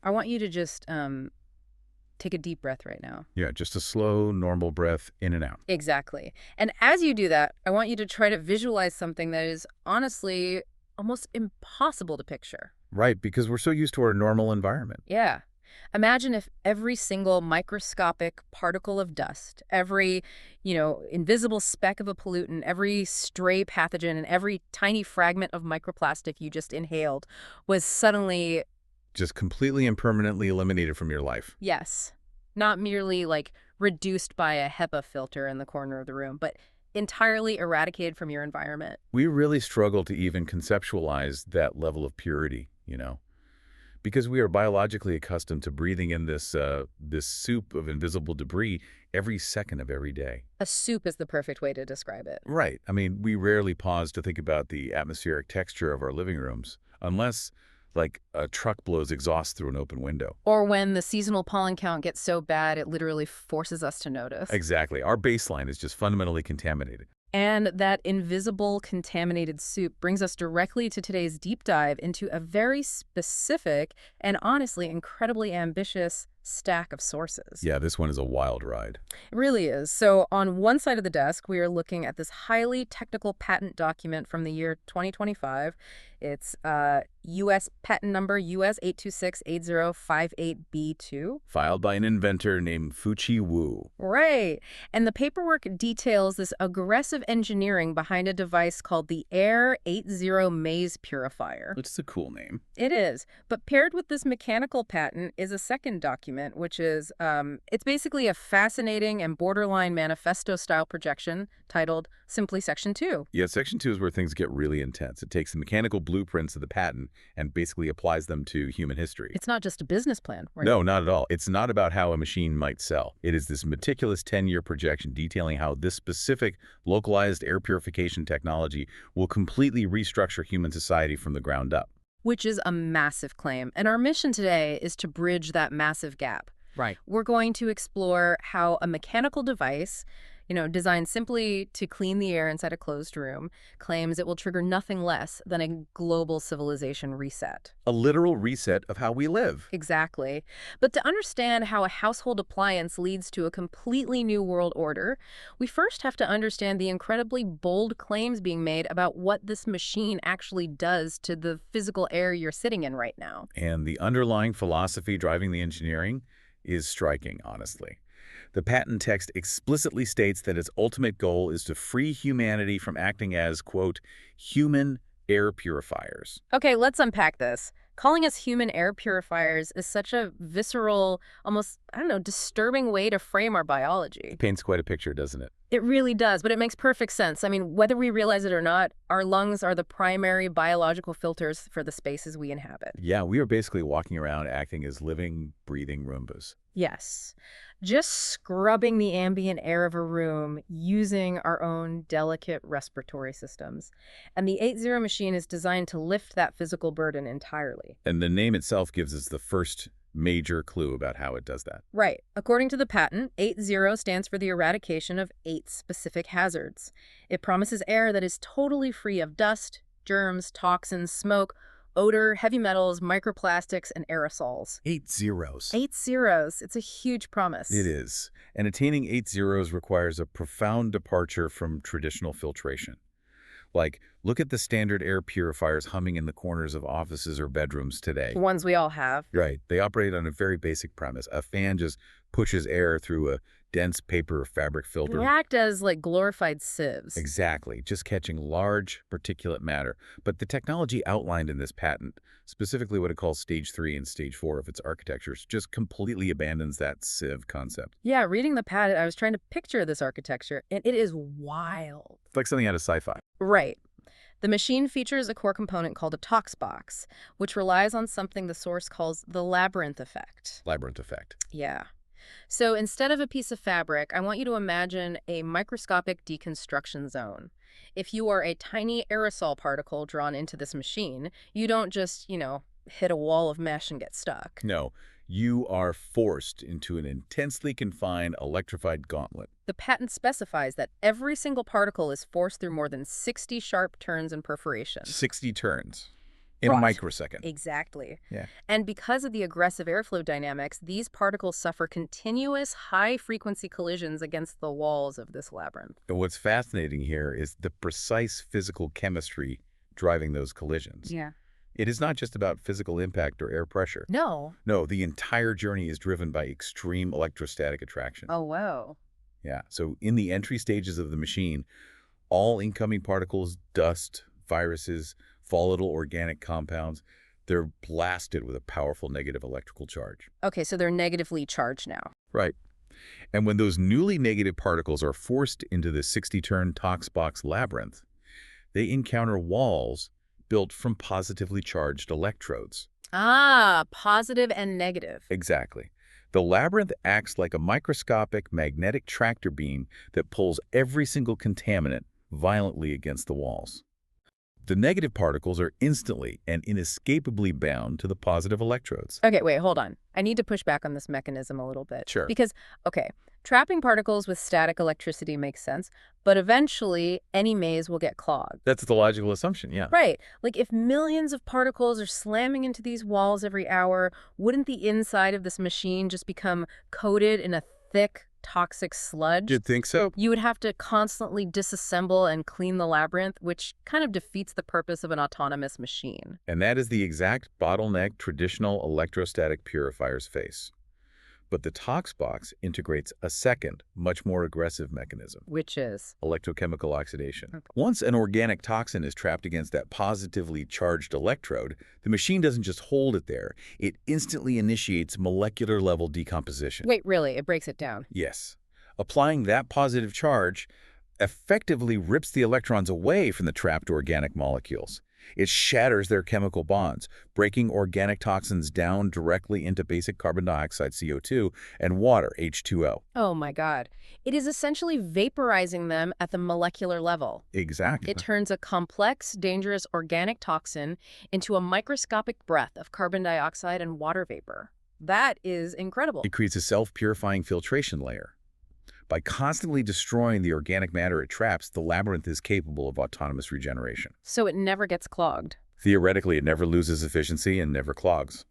I want you to just take a deep breath right now. Yeah, just a slow, normal breath in and out. Exactly. And as you do that, I want you to try to visualize something that is honestly almost impossible to picture. Right, because we're so used to our normal environment. Yeah. Imagine if every single microscopic particle of dust, every, invisible speck of a pollutant, every stray pathogen, and every tiny fragment of microplastic you just inhaled was suddenly, Just completely and permanently eliminated from your life. yes, not merely like reduced by a HEPA filter in the corner of the room, but entirely eradicated from your environment. We really struggle to even conceptualize that level of purity, because we are biologically accustomed to breathing in this soup of invisible debris every second of every day. A soup is the perfect way to describe it. Right. I mean, we rarely pause to think about the atmospheric texture of our living rooms, unless, like, a truck blows exhaust through an open window. Or when the seasonal pollen count gets so bad, it literally forces us to notice. Exactly. Our baseline is just fundamentally contaminated. And that invisible contaminated soup brings us directly to today's deep dive into a very specific and honestly incredibly ambitious stack of sources. Yeah, this one is a wild ride. It really is. So on one side of the desk, we are looking at this highly technical patent document from the year 2025. It's U.S. patent number US 8268058B2. Filed by an inventor named Fuchi Wu. Right. And the paperwork details this aggressive engineering behind a device called the Air 80 Maze Purifier. Which is a cool name. It is. But paired with this mechanical patent is a second document, which is, it's basically a fascinating and borderline manifesto-style projection titled simply Section 2. Yeah, Section 2 is where things get really intense. It takes the mechanical blueprints of the patent and basically applies them to human history. It's not just a business plan, right? No, not at all. It's not about how a machine might sell. It is this meticulous 10-year projection detailing how this specific localized air purification technology will completely restructure human society from the ground up. Which is a massive claim. And our mission today is to bridge that massive gap. Right. We're going to explore how a mechanical device, designed simply to clean the air inside a closed room, claims it will trigger nothing less than a global civilization reset. A literal reset of how we live. Exactly. But to understand how a household appliance leads to a completely new world order, we first have to understand the incredibly bold claims being made about what this machine actually does to the physical air you're sitting in right now. And the underlying philosophy driving the engineering is striking, honestly. The patent text explicitly states that its ultimate goal is to free humanity from acting as, quote, human air purifiers. Okay, let's unpack this. Calling us human air purifiers is such a visceral, almost, disturbing way to frame our biology. It paints quite a picture, doesn't it? It really does, but it makes perfect sense. I mean, whether we realize it or not, our lungs are the primary biological filters for the spaces we inhabit. Yeah, we are basically walking around acting as living, breathing Roombas. Yes. Just scrubbing the ambient air of a room using our own delicate respiratory systems. And the 80 machine is designed to lift that physical burden entirely. And the name itself gives us the first major clue about how it does that. Right. According to the patent, 80 stands for the eradication of 8 specific hazards. It promises air that is totally free of dust, germs, toxins, smoke, odor, heavy metals, microplastics, and aerosols. 8 zeros. 8 zeros. It's a huge promise. It is. And attaining 8 zeros requires a profound departure from traditional filtration. Like, look at the standard air purifiers humming in the corners of offices or bedrooms today. The ones we all have. Right. They operate on a very basic premise. A fan just pushes air through a dense paper or fabric filter. They act as like glorified sieves. Exactly, just catching large particulate matter. But the technology outlined in this patent, specifically what it calls stage 3 and stage 4 of its architectures, just completely abandons that sieve concept. Yeah, reading the patent, I was trying to picture this architecture, and it is wild. It's like something out of sci-fi. Right. The machine features a core component called a tox box, which relies on something the source calls the labyrinth effect. Labyrinth effect. Yeah. So instead of a piece of fabric, I want you to imagine a microscopic deconstruction zone. If you are a tiny aerosol particle drawn into this machine, you don't just, hit a wall of mesh and get stuck. No, you are forced into an intensely confined electrified gauntlet. The patent specifies that every single particle is forced through more than 60 sharp turns and perforations. 60 turns. In a Right. microsecond. Exactly. Yeah. And because of the aggressive airflow dynamics, these particles suffer continuous high-frequency collisions against the walls of this labyrinth. And what's fascinating here is the precise physical chemistry driving those collisions. Yeah. It is not just about physical impact or air pressure. No. No, the entire journey is driven by extreme electrostatic attraction. Oh, wow. Yeah, so in the entry stages of the machine, all incoming particles, dust, viruses, volatile organic compounds, they're blasted with a powerful negative electrical charge. Okay, so they're negatively charged now. Right. And when those newly negative particles are forced into the 60-turn Toxbox labyrinth, they encounter walls built from positively charged electrodes. Ah, positive and negative. Exactly. The labyrinth acts like a microscopic magnetic tractor beam that pulls every single contaminant violently against the walls. The negative particles are instantly and inescapably bound to the positive electrodes. Okay, wait, hold on. I need to push back on this mechanism a little bit. Sure. Because, okay, trapping particles with static electricity makes sense, but eventually any maze will get clogged. That's the logical assumption, yeah. Right. Like if millions of particles are slamming into these walls every hour, wouldn't the inside of this machine just become coated in a thick, toxic sludge? You'd think so? You would have to constantly disassemble and clean the labyrinth, which kind of defeats the purpose of an autonomous machine. And that is the exact bottleneck traditional electrostatic purifiers face. But the Toxbox integrates a second, much more aggressive mechanism. Which is? Electrochemical oxidation. Okay. Once an organic toxin is trapped against that positively charged electrode, the machine doesn't just hold it there. It instantly initiates molecular-level decomposition. Wait, really? It breaks it down. Yes. Applying that positive charge effectively rips the electrons away from the trapped organic molecules. It shatters their chemical bonds, breaking organic toxins down directly into basic carbon dioxide, CO2, and water, H2O. Oh my God. It is essentially vaporizing them at the molecular level. Exactly. It turns a complex, dangerous organic toxin into a microscopic breath of carbon dioxide and water vapor. That is incredible. It creates a self-purifying filtration layer. By constantly destroying the organic matter it traps, the labyrinth is capable of autonomous regeneration. So it never gets clogged. Theoretically, it never loses efficiency and never clogs.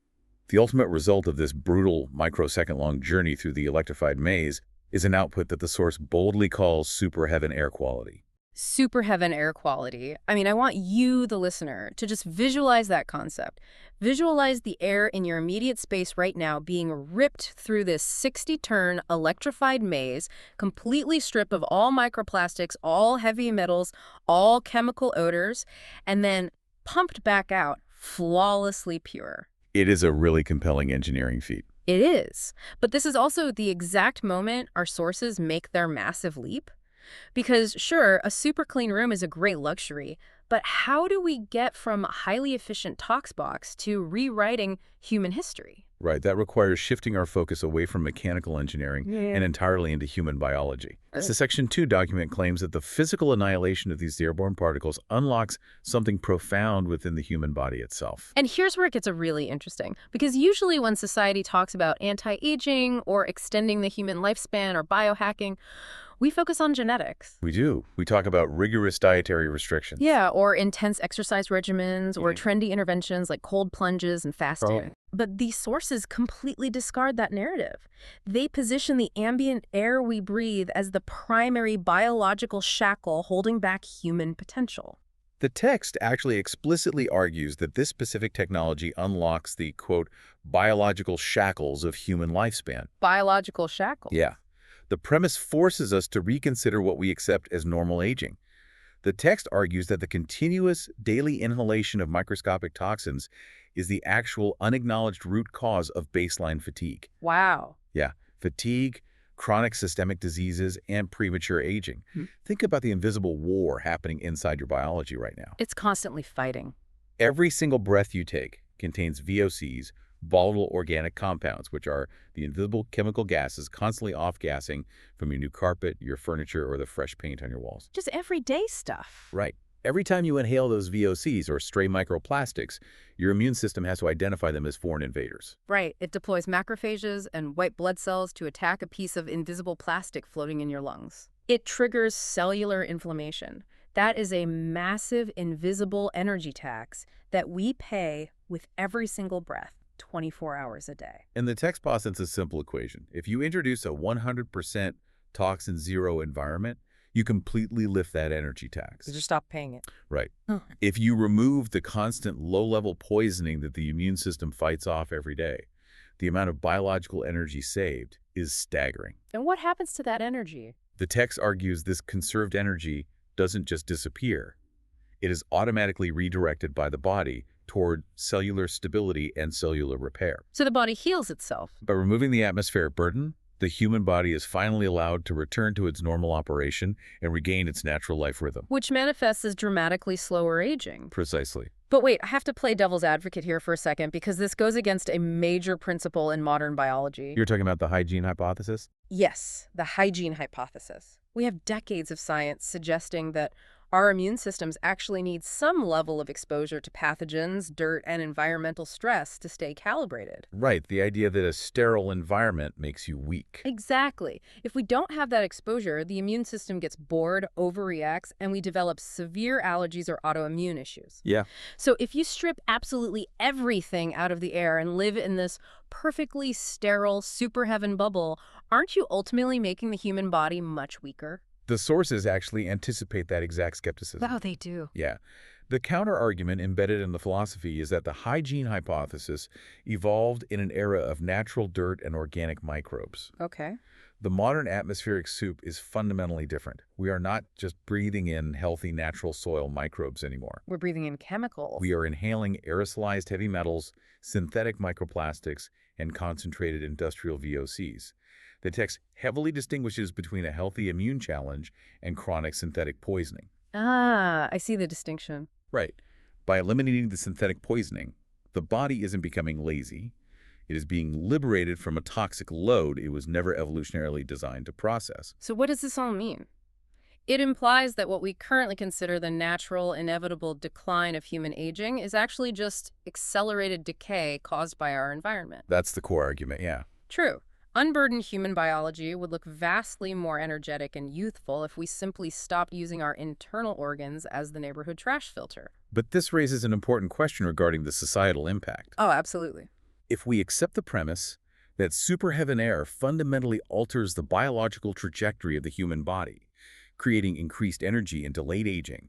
The ultimate result of this brutal, microsecond-long journey through the electrified maze is an output that the source boldly calls super heaven air quality. Super heaven air quality. I mean, I want you, the listener, to just visualize that concept. Visualize the air in your immediate space right now being ripped through this 60-turn electrified maze, completely stripped of all microplastics, all heavy metals, all chemical odors, and then pumped back out flawlessly pure. It is a really compelling engineering feat. It is. But this is also the exact moment our sources make their massive leap. Because sure, a super clean room is a great luxury, but how do we get from a highly efficient Toxbox to rewriting human history? Right, that requires shifting our focus away from mechanical engineering and entirely into human biology. The Section 2 document claims that the physical annihilation of these airborne particles unlocks something profound within the human body itself. And here's where it gets really interesting, because usually when society talks about anti-aging or extending the human lifespan or biohacking, we focus on genetics. We do. We talk about rigorous dietary restrictions. Yeah, or intense exercise regimens or trendy interventions like cold plunges and fasting. But these sources completely discard that narrative. They position the ambient air we breathe as the primary biological shackle holding back human potential. The text actually explicitly argues that this specific technology unlocks the, quote, biological shackles of human lifespan. Biological shackle? Yeah. The premise forces us to reconsider what we accept as normal aging. The text argues that the continuous daily inhalation of microscopic toxins is the actual unacknowledged root cause of baseline fatigue. Wow. Yeah, fatigue, chronic systemic diseases, and premature aging. Think about the invisible war happening inside your biology right now. It's constantly fighting. Every single breath you take contains VOCs, volatile organic compounds, which are the invisible chemical gases constantly off-gassing from your new carpet, your furniture, or the fresh paint on your walls. Just everyday stuff. Right. Every time you inhale those VOCs or stray microplastics, your immune system has to identify them as foreign invaders. Right. It deploys macrophages and white blood cells to attack a piece of invisible plastic floating in your lungs. It triggers cellular inflammation. That is a massive invisible energy tax that we pay with every single breath, 24 hours a day. And the text posits a simple equation. If you introduce a 100% toxin-zero environment, you completely lift that energy tax. You just stop paying it. Right. Oh. If you remove the constant low-level poisoning that the immune system fights off every day, the amount of biological energy saved is staggering. And what happens to that energy? The text argues this conserved energy doesn't just disappear. It is automatically redirected by the body toward cellular stability and cellular repair. So the body heals itself. By removing the atmospheric burden, the human body is finally allowed to return to its normal operation and regain its natural life rhythm. Which manifests as dramatically slower aging. Precisely. But wait, I have to play devil's advocate here for a second because this goes against a major principle in modern biology. You're talking about the hygiene hypothesis? Yes, the hygiene hypothesis. We have decades of science suggesting that our immune systems actually need some level of exposure to pathogens, dirt, and environmental stress to stay calibrated. Right, the idea that a sterile environment makes you weak. Exactly. If we don't have that exposure, the immune system gets bored, overreacts, and we develop severe allergies or autoimmune issues. Yeah. So if you strip absolutely everything out of the air and live in this perfectly sterile super heaven bubble, aren't you ultimately making the human body much weaker? The sources actually anticipate that exact skepticism. Oh, they do. Yeah. The counter-argument embedded in the philosophy is that the hygiene hypothesis evolved in an era of natural dirt and organic microbes. Okay. The modern atmospheric soup is fundamentally different. We are not just breathing in healthy natural soil microbes anymore. We're breathing in chemicals. We are inhaling aerosolized heavy metals, synthetic microplastics, and concentrated industrial VOCs. The text heavily distinguishes between a healthy immune challenge and chronic synthetic poisoning. Ah, I see the distinction. Right. By eliminating the synthetic poisoning, the body isn't becoming lazy. It is being liberated from a toxic load it was never evolutionarily designed to process. So what does this all mean? It implies that what we currently consider the natural, inevitable decline of human aging is actually just accelerated decay caused by our environment. That's the core argument, yeah. True. Unburdened human biology would look vastly more energetic and youthful if we simply stopped using our internal organs as the neighborhood trash filter. But this raises an important question regarding the societal impact. Oh, absolutely. If we accept the premise that super heaven air fundamentally alters the biological trajectory of the human body, creating increased energy and delayed aging,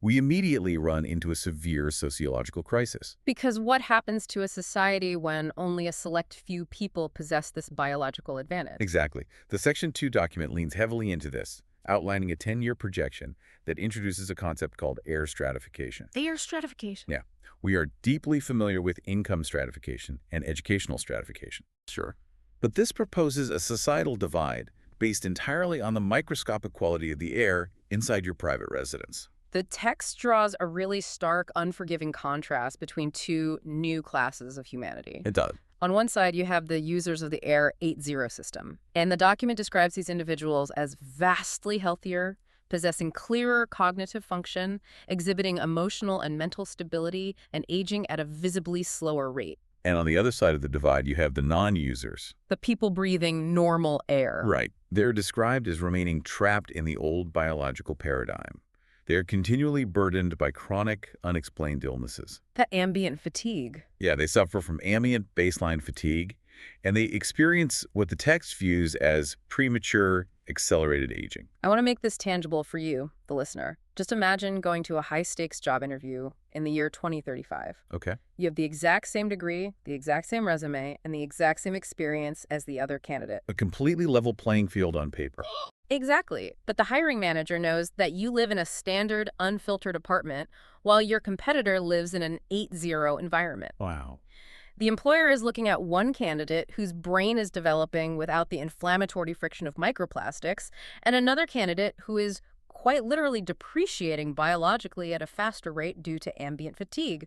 we immediately run into a severe sociological crisis. Because what happens to a society when only a select few people possess this biological advantage? Exactly. The Section 2 document leans heavily into this, outlining a 10-year projection that introduces a concept called air stratification. Air stratification. Yeah. We are deeply familiar with income stratification and educational stratification. Sure. But this proposes a societal divide based entirely on the microscopic quality of the air inside your private residence. The text draws a really stark, unforgiving contrast between two new classes of humanity. It does. On one side, you have the users of the Air 8.0 system, and the document describes these individuals as vastly healthier, possessing clearer cognitive function, exhibiting emotional and mental stability, and aging at a visibly slower rate. And on the other side of the divide, you have the non-users. The people breathing normal air. Right. They're described as remaining trapped in the old biological paradigm. They are continually burdened by chronic, unexplained illnesses. That ambient fatigue. Yeah, they suffer from ambient baseline fatigue, and they experience what the text views as premature, accelerated aging. I want to make this tangible for you, the listener. Just imagine going to a high-stakes job interview in the year 2035. Okay. You have the exact same degree, the exact same resume, and the exact same experience as the other candidate. A completely level playing field on paper. Exactly. But the hiring manager knows that you live in a standard, unfiltered apartment, while your competitor lives in an 8.0 environment. Wow. The employer is looking at one candidate whose brain is developing without the inflammatory friction of microplastics, and another candidate who is quite literally depreciating biologically at a faster rate due to ambient fatigue.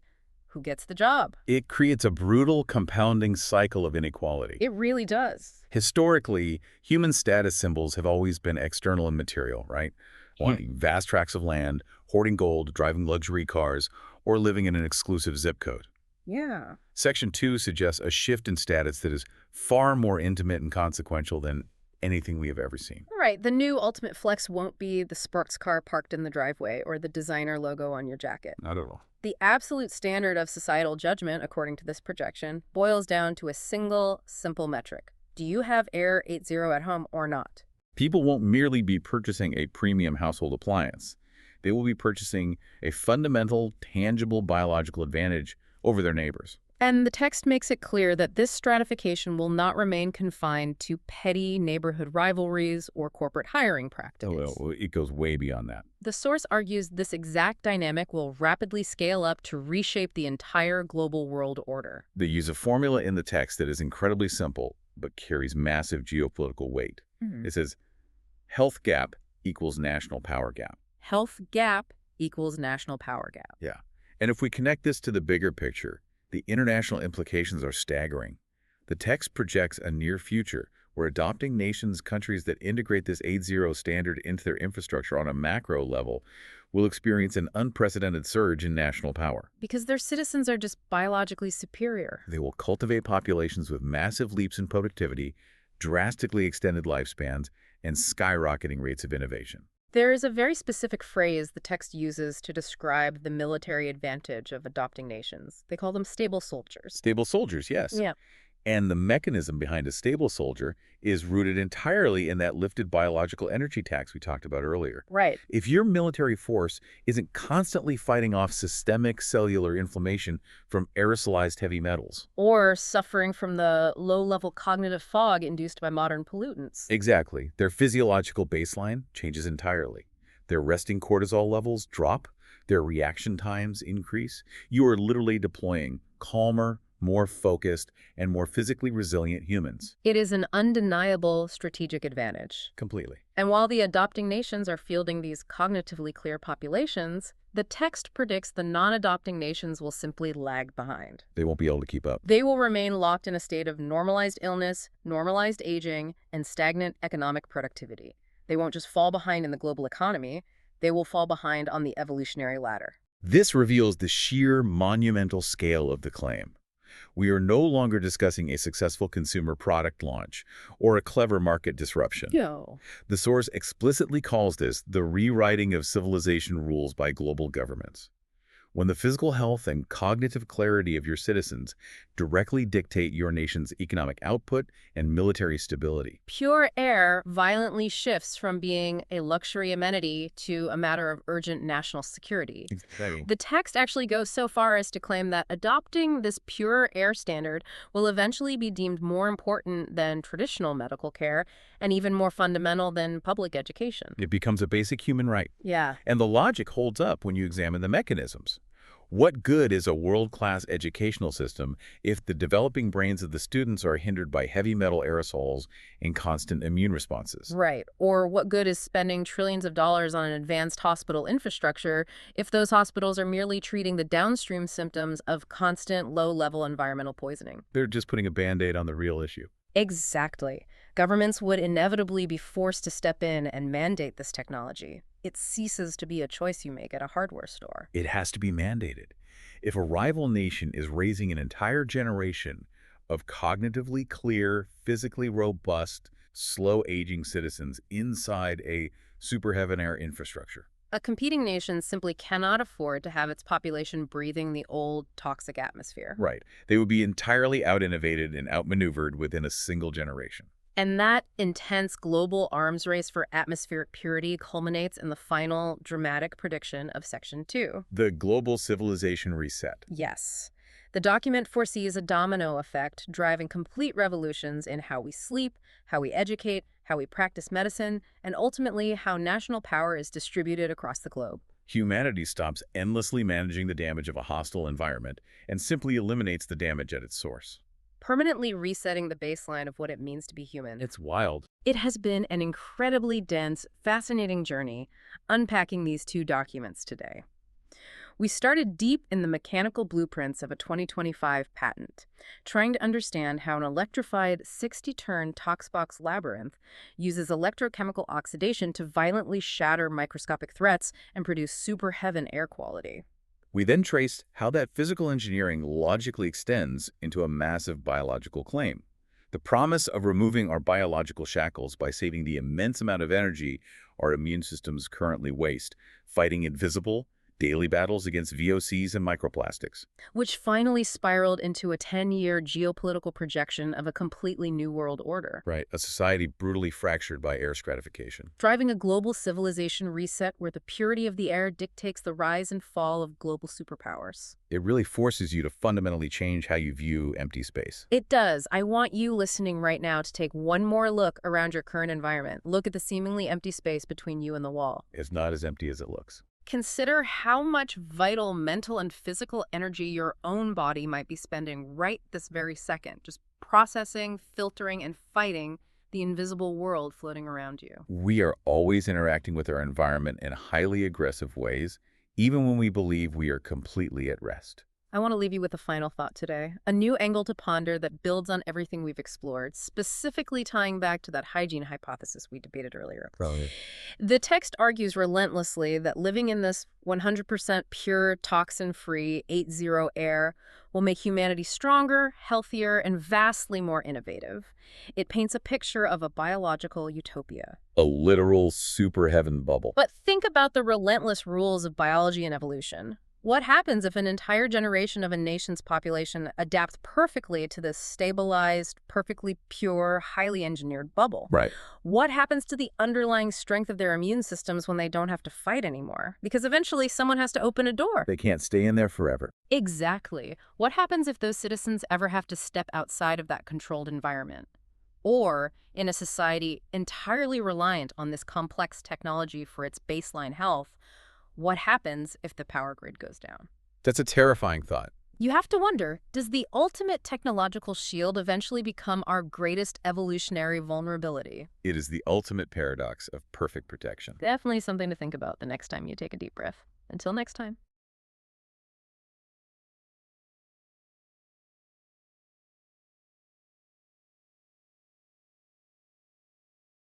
Who gets the job? It creates a brutal, compounding cycle of inequality. It really does. Historically, human status symbols have always been external and material, right? Wanting vast tracts of land, hoarding gold, driving luxury cars, or living in an exclusive zip code. Yeah. Section 2 suggests a shift in status that is far more intimate and consequential than anything we have ever seen. Right, the new Ultimate Flex won't be the sports car parked in the driveway or the designer logo on your jacket. Not at all. The absolute standard of societal judgment, according to this projection, boils down to a single, simple metric. Do you have Air 80 at home or not? People won't merely be purchasing a premium household appliance. They will be purchasing a fundamental, tangible biological advantage over their neighbors. And the text makes it clear that this stratification will not remain confined to petty neighborhood rivalries or corporate hiring practices. Oh, well, it goes way beyond that. The source argues this exact dynamic will rapidly scale up to reshape the entire global world order. They use a formula in the text that is incredibly simple, but carries massive geopolitical weight. It says, health gap equals national power gap. Health gap equals national power gap. Yeah. And if we connect this to the bigger picture, the international implications are staggering. The text projects a near future where adopting countries that integrate this 8.0 standard into their infrastructure on a macro level will experience an unprecedented surge in national power. Because their citizens are just biologically superior. They will cultivate populations with massive leaps in productivity, drastically extended lifespans, and skyrocketing rates of innovation. There is a very specific phrase the text uses to describe the military advantage of adopting nations. They call them stable soldiers. Stable soldiers, yes. Yeah. And the mechanism behind a stable soldier is rooted entirely in that lifted biological energy tax we talked about earlier. Right. If your military force isn't constantly fighting off systemic cellular inflammation from aerosolized heavy metals. Or suffering from the low-level cognitive fog induced by modern pollutants. Exactly. Their physiological baseline changes entirely. Their resting cortisol levels drop. Their reaction times increase. You are literally deploying calmer, more focused, and more physically resilient humans. It is an undeniable strategic advantage. Completely. And while the adopting nations are fielding these cognitively clear populations, the text predicts the non-adopting nations will simply lag behind. They won't be able to keep up. They will remain locked in a state of normalized illness, normalized aging, and stagnant economic productivity. They won't just fall behind in the global economy, they will fall behind on the evolutionary ladder. This reveals the sheer monumental scale of the claim. We are no longer discussing a successful consumer product launch or a clever market disruption. Yo. The source explicitly calls this the rewriting of civilization rules by global governments. When the physical health and cognitive clarity of your citizens directly dictate your nation's economic output and military stability. Pure air violently shifts from being a luxury amenity to a matter of urgent national security. Exactly. The text actually goes so far as to claim that adopting this pure air standard will eventually be deemed more important than traditional medical care and even more fundamental than public education. It becomes a basic human right. Yeah. And the logic holds up when you examine the mechanisms. What good is a world-class educational system if the developing brains of the students are hindered by heavy metal aerosols and constant immune responses? Right. Or what good is spending trillions of dollars on an advanced hospital infrastructure if those hospitals are merely treating the downstream symptoms of constant low-level environmental poisoning? They're just putting a Band-Aid on the real issue. Exactly. Governments would inevitably be forced to step in and mandate this technology. It ceases to be a choice you make at a hardware store. It has to be mandated. If a rival nation is raising an entire generation of cognitively clear, physically robust, slow-aging citizens inside a super HeavenAir infrastructure. A competing nation simply cannot afford to have its population breathing the old, toxic atmosphere. Right. They would be entirely out-innovated and outmaneuvered within a single generation. And that intense global arms race for atmospheric purity culminates in the final dramatic prediction of Section 2. The global civilization reset. Yes. The document foresees a domino effect driving complete revolutions in how we sleep, how we educate, how we practice medicine, and ultimately how national power is distributed across the globe. Humanity stops endlessly managing the damage of a hostile environment and simply eliminates the damage at its source. Permanently resetting the baseline of what it means to be human. It's wild. It has been an incredibly dense, fascinating journey unpacking these two documents today. We started deep in the mechanical blueprints of a 2025 patent, trying to understand how an electrified 60-turn Toxbox labyrinth uses electrochemical oxidation to violently shatter microscopic threats and produce super heaven air quality. We then traced how that physical engineering logically extends into a massive biological claim, The promise of removing our biological shackles by saving the immense amount of energy our immune systems currently waste, fighting invisible, daily battles against VOCs and microplastics. Which finally spiraled into a 10-year geopolitical projection of a completely new world order, Right, a society brutally fractured by air stratification. driving a global civilization reset where the purity of the air dictates the rise and fall of global superpowers. It really forces you to fundamentally change how you view empty space. It does. I want you listening right now to take one more look around your current environment. Look at the seemingly empty space between you and the wall. It's not as empty as it looks. Consider how much vital mental and physical energy your own body might be spending right this very second, just processing, filtering, and fighting the invisible world floating around you. We are always interacting with our environment in highly aggressive ways, even when we believe we are completely at rest. I want to leave you with a final thought today, a new angle to ponder that builds on everything we've explored, specifically tying back to that hygiene hypothesis we debated earlier. Brilliant. The text argues relentlessly that living in this 100% pure, toxin-free 8.0 air will make humanity stronger, healthier, and vastly more innovative. It paints a picture of a biological utopia. A literal super heaven bubble. But think about the relentless rules of biology and evolution. What happens if an entire generation of a nation's population adapts perfectly to this stabilized, perfectly pure, highly engineered bubble? Right. What happens to the underlying strength of their immune systems when they don't have to fight anymore? Because eventually someone has to open a door. They can't stay in there forever. Exactly. What happens if those citizens ever have to step outside of that controlled environment? Or in a society entirely reliant on this complex technology for its baseline health, what happens if the power grid goes down? That's a terrifying thought. You have to wonder, does the ultimate technological shield eventually become our greatest evolutionary vulnerability? It is the ultimate paradox of perfect protection. Definitely something to think about the next time you take a deep breath. Until next time.